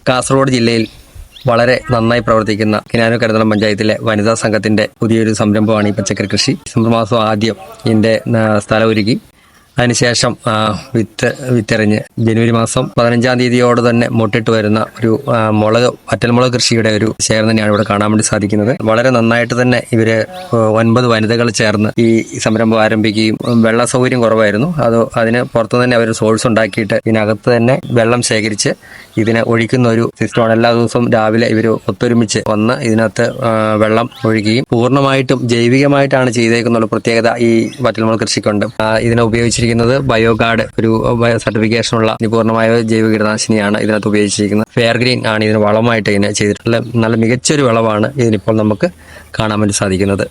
കാസർഗോഡ് ജില്ലയിൽ വളരെ നന്നായി പ്രവർത്തിക്കുന്ന കിനാനൂർ കരുതളം പഞ്ചായത്തിലെ വനിതാ സംഘത്തിന്റെ പുതിയൊരു സംരംഭമാണ് ഈ പച്ചക്കറി കൃഷി. ഡിസംബർ മാസം ആദ്യം ഇതിന്റെ സ്ഥലം ഒരുക്കി അതിനുശേഷം വിത്തെറിഞ്ഞ് ജനുവരി മാസം 15-ാം തീയതിയോട് തന്നെ മുട്ടിട്ട് വരുന്ന ഒരു വറ്റൽമുളക് കൃഷിയുടെ ഒരു ശേഖരം തന്നെയാണ് ഇവിടെ കാണാൻ വേണ്ടി സാധിക്കുന്നത്. വളരെ നന്നായിട്ട് തന്നെ ഇവര് 9 വനിതകൾ ചേർന്ന് ഈ സംരംഭം ആരംഭിക്കുകയും വെള്ള സൗകര്യം കുറവായിരുന്നു. അതിന് പുറത്തു തന്നെ അവർ സോഴ്സ് ഉണ്ടാക്കിയിട്ട് ഇതിനകത്ത് തന്നെ വെള്ളം ശേഖരിച്ച് ഇതിനെ ഒഴിക്കുന്ന ഒരു സിസ്റ്റമാണ്. എല്ലാ ദിവസവും രാവിലെ ഇവർ ഒത്തൊരുമിച്ച് വന്ന് ഇതിനകത്ത് വെള്ളം ഒഴുകുകയും പൂർണ്ണമായിട്ടും ജൈവികമായിട്ടാണ് ചെയ്തേക്കുന്നുള്ള പ്രത്യേകത ഈ വറ്റൽമുളക് കൃഷിക്കുണ്ട്. ഇതിനെ ഉപയോഗിച്ചിരിക്കുന്നത് ബയോഗാർഡ്, ഒരു സർട്ടിഫിക്കേഷനുള്ള പൂർണ്ണമായ ജൈവ കീടനാശിനിയാണ് ഇതിനകത്ത് ഉപയോഗിച്ചിരിക്കുന്നത്. ഫെയർ ഗ്രീൻ ആണ് ഇതിന് വളമായിട്ട് ഇതിനെ ചെയ്തിട്ടുള്ള നല്ല മികച്ചൊരു വിളവാണ് ഇതിനിപ്പോൾ നമുക്ക് കാണാൻ വേണ്ടി സാധിക്കുന്നത്.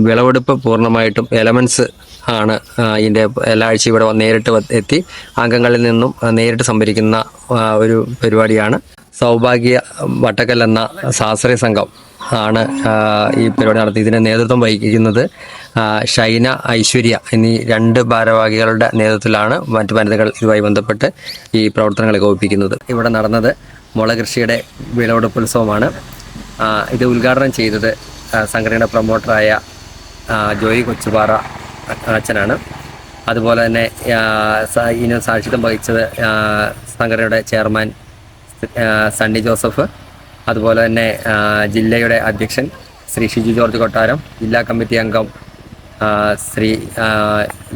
വിളവെടുപ്പ് പൂർണ്ണമായിട്ടും എലമെന്റ്സ് ആണ് ഇതിൻ്റെ എല്ലാ ആഴ്ചയും ഇവിടെ നേരിട്ട് എത്തി അംഗങ്ങളിൽ നിന്നും നേരിട്ട് സംഭരിക്കുന്ന ഒരു പരിപാടിയാണ്. സൗഭാഗ്യ വട്ടക്കൽ എന്ന ശാസ്ത്രീയ സംഘം ആണ് ഈ പരിപാടി നടത്തി. ഇതിന് നേതൃത്വം വഹിക്കുന്നത് ഷൈന, ഐശ്വര്യ എന്നീ 2 ഭാരവാഹികളുടെ നേതൃത്വത്തിലാണ് മറ്റു വനിതകൾ ഇതുമായി ബന്ധപ്പെട്ട് ഈ പ്രവർത്തനങ്ങൾ ഏകോപിപ്പിക്കുന്നത്. ഇവിടെ നടന്നത് മുളക് കൃഷിയുടെ വിളവെടുപ്പുത്സവമാണ്. ഇത് ഉദ്ഘാടനം ചെയ്തത് സംഘടനയുടെ പ്രൊമോട്ടറായ ജോയി കൊച്ചുപാറ അച്ഛനാണ്. അതുപോലെ തന്നെ ഇതിന് സാക്ഷിത്വം വഹിച്ചത് സംഘടനയുടെ ചെയർമാൻ സണ്ണി ജോസഫ്, അതുപോലെ തന്നെ ജില്ലയുടെ അധ്യക്ഷൻ ശ്രീ ഷിജു ജോർജ് കൊട്ടാരം, ജില്ലാ കമ്മിറ്റി അംഗം ശ്രീ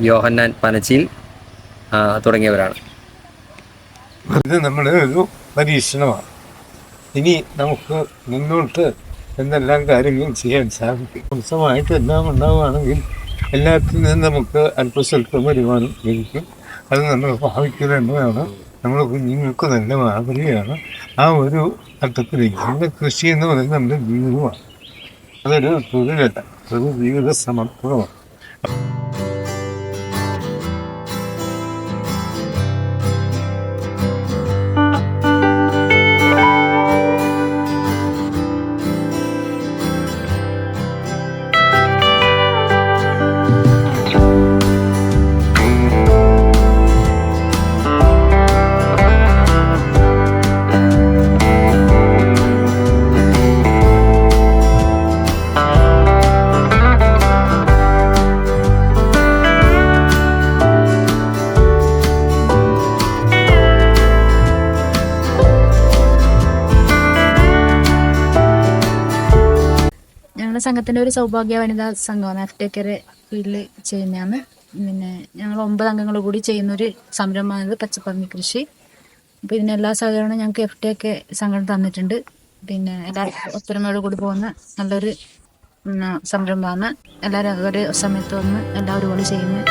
യോഹന്നാൻ പനച്ചിൽ തുടങ്ങിയവരാണ്. ഇത് നമ്മുടെ ഒരു പരീക്ഷണമാണ്. ഇനി നമുക്ക് മുന്നോട്ട് എന്തെല്ലാം കാര്യങ്ങൾ ചെയ്യാൻ സാധിക്കും. സ്വന്തമായിട്ട് എല്ലാം ഉണ്ടാവുകയാണെങ്കിൽ എല്ലാത്തിൽ നിന്നും നമുക്ക് അല്പസ്വല്പം വരുമാനം ലഭിക്കും. അത് നമ്മൾ ഭാവിക്കുന്നതാണ്. നമ്മുടെ കുഞ്ഞുങ്ങൾക്ക് നല്ല മാതൃകയാണ്. ആ ഒരു അർത്ഥത്തിലേക്ക് നമ്മുടെ കൃഷി എന്ന് പറയുന്നത് നമ്മുടെ ജീവിതമാണ്. അതൊരു തൊഴിലല്ല, ഒരു ജീവിത സമർപ്പണമാണ്. സംഘത്തിന്റെ ഒരു സൗഭാഗ്യ വനിതാ സംഘമാണ് FTKയുടെ കീഴിൽ ചെയ്യുന്നതാണ്. പിന്നെ ഞങ്ങൾ 9 അംഗങ്ങൾ കൂടി ചെയ്യുന്നൊരു സംരംഭമാണിത്, പച്ചപ്പന്നി കൃഷി. അപ്പോൾ ഇതിന് എല്ലാ സഹകരണവും ഞങ്ങൾക്ക് FTK സംഘടന തന്നിട്ടുണ്ട്. പിന്നെ എല്ലാവരും ഒത്തൊരുമയോട് കൂടി പോകുന്ന നല്ലൊരു സംരംഭമാണ്. എല്ലാവരും ഒരു സമയത്ത് വന്ന് എല്ലാവരും കൂടി ചെയ്യുന്നത്.